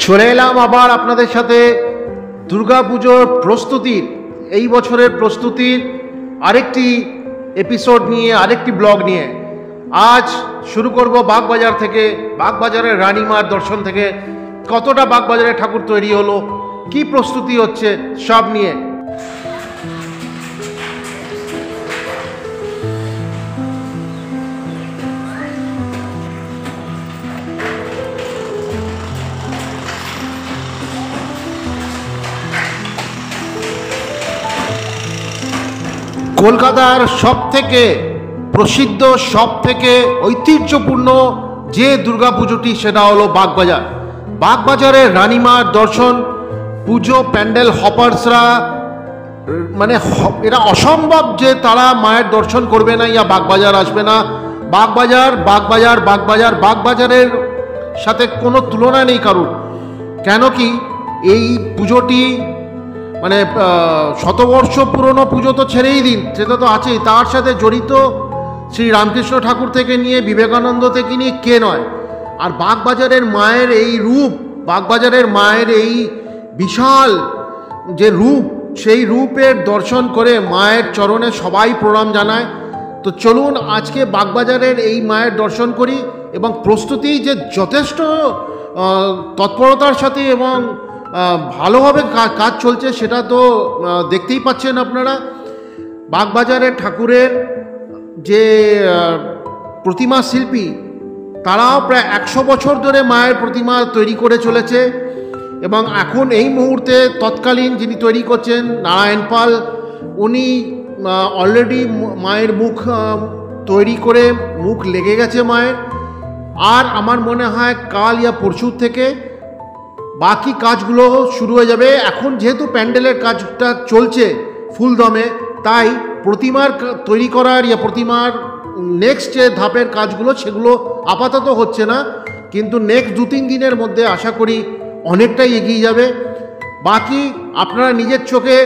চলে এলাম আবার আপনাদের সাথে দুর্গাপুজোর প্রস্তুতির, এই বছরের প্রস্তুতির আরেকটি এপিসোড নিয়ে, আরেকটি ব্লগ নিয়ে। আজ শুরু করব বাগবাজার থেকে, বাগবাজারের রানীমার দর্শন থেকে। কতটা বাগবাজারে ঠাকুর তৈরি হলো, কি প্রস্তুতি হচ্ছে, সব নিয়ে। কলকাতার সব থেকে প্রসিদ্ধ, সব থেকে ঐতিহ্যপূর্ণ যে দুর্গাপুজোটি, সেটা হলো বাগবাজার। বাগবাজারের রানীমার দর্শন, পুজো প্যান্ডেল হপার্সরা, মানে এটা অসম্ভব যে তারা মায়ের দর্শন করবে না, ইয়া বাগবাজার আসবে না। বাগবাজার বাগবাজার বাগবাজার বাগবাজারের সাথে কোনো তুলনা নেই কারুর। কেন কি এই পুজোটি মানে শতবর্ষ পুরনো পুজো তো ছেড়েই দিন, সেটা তো আছেই, তার সাথে জড়িত শ্রী রামকৃষ্ণ ঠাকুর থেকে নিয়ে বিবেকানন্দ থেকে নিয়ে কে নয়। আর বাগবাজারের মায়ের এই রূপ, বাগবাজারের মায়ের এই বিশাল যে রূপ, সেই রূপের দর্শন করে মায়ের চরণে সবাই প্রণাম জানায়। তো চলুন আজকে বাগবাজারের এই মায়ের দর্শন করি, এবং প্রস্তুতি যে যথেষ্ট তৎপরতার সাথে এবং ভালোভাবে কাজ চলছে সেটা তো দেখতেই পাচ্ছেন আপনারা। বাগবাজারের ঠাকুরের যে প্রতিমা শিল্পী, তারাও প্রায় 100 বছর ধরে মায়ের প্রতিমা তৈরি করে চলেছে। এবং এখন এই মুহূর্তে তৎকালীন যিনি তৈরি করছেন নারায়ণ পাল, উনি অলরেডি মায়ের মুখ তৈরি করে, মুখ লেগে গেছে মায়ের। আর আমার মনে হয় কাল ইয়া পরশু থেকে বাকি কাজগুলো শুরু হয়ে যাবে। এখন যেহেতু প্যান্ডেলের কাজটা চলছে ফুল দমে, তাই প্রতিমার তৈরি করার ইয়া প্রতিমার নেক্সট যে ধাপের কাজগুলো, সেগুলো আপাতত হচ্ছে না, কিন্তু নেক্সট 2-3 দিনের মধ্যে আশা করি অনেকটাই এগিয়ে যাবে। বাকি আপনারা নিজের চোখে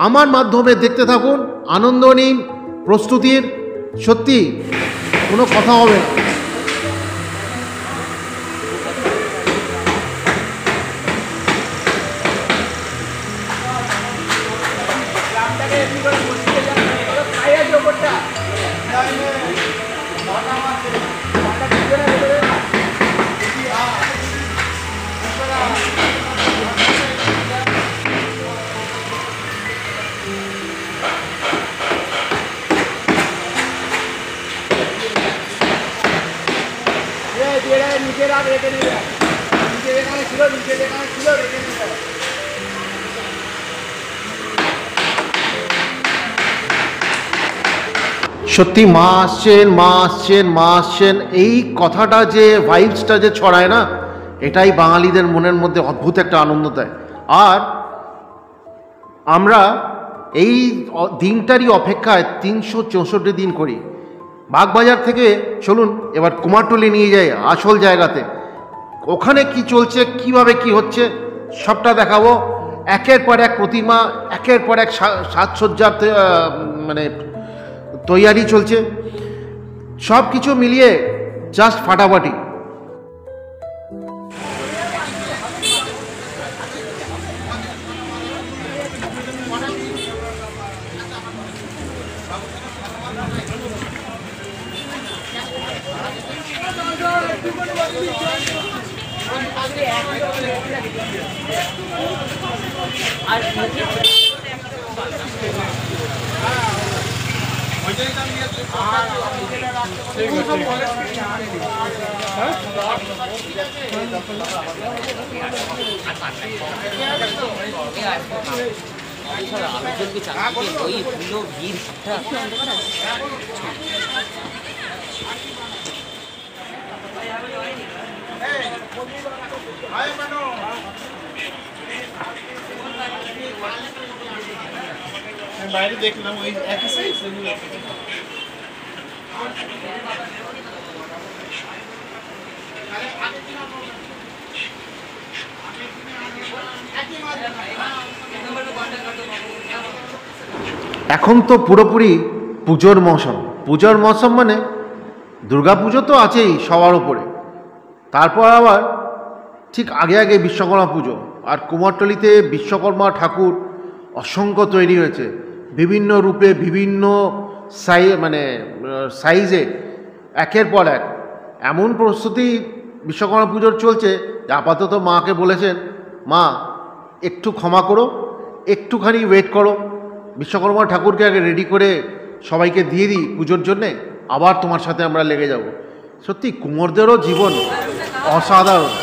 আমার মাধ্যমে দেখতে থাকুন, আনন্দ নিন প্রস্তুতির। সত্যি কোনো কথা হবে না। সত্যি মা আসছেন, মা আসছেন, মা আসছেন, এই কথাটা যে ভাইবসটা যে ছড়ায় না, এটাই বাঙালিদের মনের মধ্যে অদ্ভুত একটা আনন্দ দেয়। আর আমরা এই দিনটারই অপেক্ষায় 364 দিন করি। বাগবাজার থেকে চলুন এবার কুমারটুলি নিয়ে যাই, আসল জায়গাতে। ওখানে কি চলছে, কিভাবে কি হচ্ছে, সবটা দেখাবো। একের পর এক প্রতিমা, একের পর এক সাজসজ্জার মানে তৈয়ারি চলছে, সব কিছু মিলিয়ে জাস্ট ফাটাফাটি। বাইরে দেখলাম ওই একই সাইজ। এখন তো পুরোপুরি পুজোর মৌসুম। পুজোর মৌসুম মানে দুর্গা পুজো তো আছেই সবার উপরে, তারপর আবার ঠিক আগে আগে বিশ্বকর্মা পুজো, আর কুমারটুলিতে বিশ্বকর্মা ঠাকুর অসংখ্য তৈরি হয়েছে বিভিন্ন রূপে, বিভিন্ন সাইজে, একের পর এক। এমন প্রস্তুতি বিশ্বকর্মা পুজোর চলছে যে আপাতত মাকে বলেছেন, মা একটু ক্ষমা করো, একটুখানি ওয়েট করো, বিশ্বকর্মা ঠাকুরকে আগে রেডি করে সবাইকে দিয়ে দিই পুজোর জন্যে, আবার তোমার সাথে আমরা লেগে যাব। সত্যি কুমোরদেরও জীবন অসাধারণ।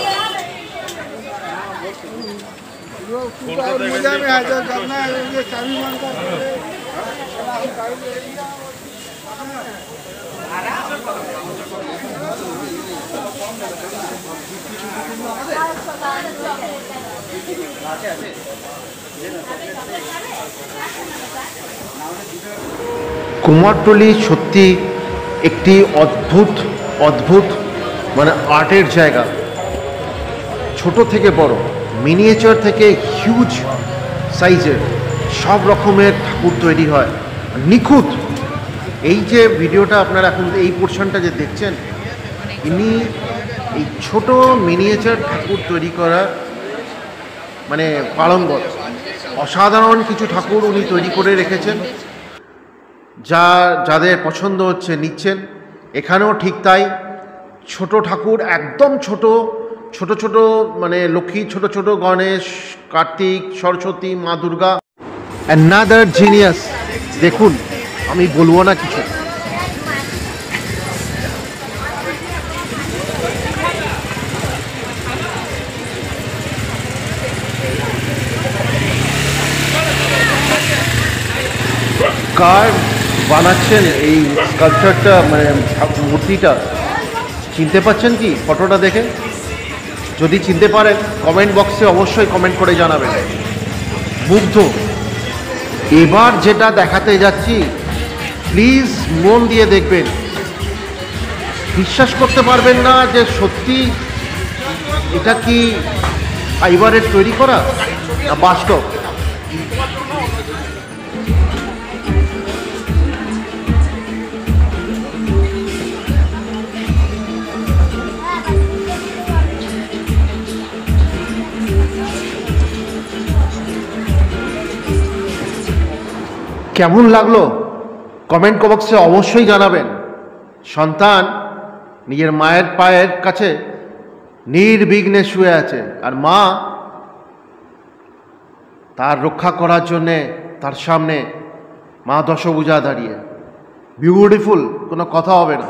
কুমারটুলি সত্যি একটি অদ্ভুত অদ্ভুত আর্টের জায়গা। ছোট থেকে বড়, মিনিয়েচার থেকে হিউজ সাইজের সব রকমের ঠাকুর তৈরি হয়, নিখুঁত। এই যে ভিডিওটা আপনারা এখন এই পোর্শনটা যে দেখছেন, ইনি এই ছোট মিনিয়েচার ঠাকুর তৈরি করার পালনগত। অসাধারণ কিছু ঠাকুর উনি তৈরি করে রেখেছেন, যাদের পছন্দ হচ্ছে নিচ্ছেন। এখানেও ঠিক তাই, ছোট ঠাকুর, একদম ছোট ছোট ছোট লক্ষ্মী, ছোট ছোট গণেশ, কার্তিক, সরস্বতী, মা দুর্গা। Another genius. দেখুন, আমি বলবো না কিছু। কার বানাচ্ছেন এই স্কাল্পচারটা, মূর্তিটা চিনতে পাচ্ছেন কি ফটোটা দেখে? যদি চিনতে পারেন কমেন্ট বক্সে অবশ্যই কমেন্ট করে জানাবেন। মুগ্ধ। এবার যেটা দেখাতে যাচ্ছি, প্লিজ মন দিয়ে দেখবেন। বিশ্বাস করতে পারবেন না যে সত্যি এটা কি ফাইবারের তৈরি করা না বাস্তব। কেমন লাগলো কমেন্ট বক্সে অবশ্যই জানাবেন। সন্তান নিজের মায়ের পায়ের কাছে নির্বিঘ্নে শুয়ে আছে, আর মা তার রক্ষা করার জন্যে তার সামনে মা দশভুজা দাঁড়িয়ে। বিউটিফুল, কোনো কথা হবে না।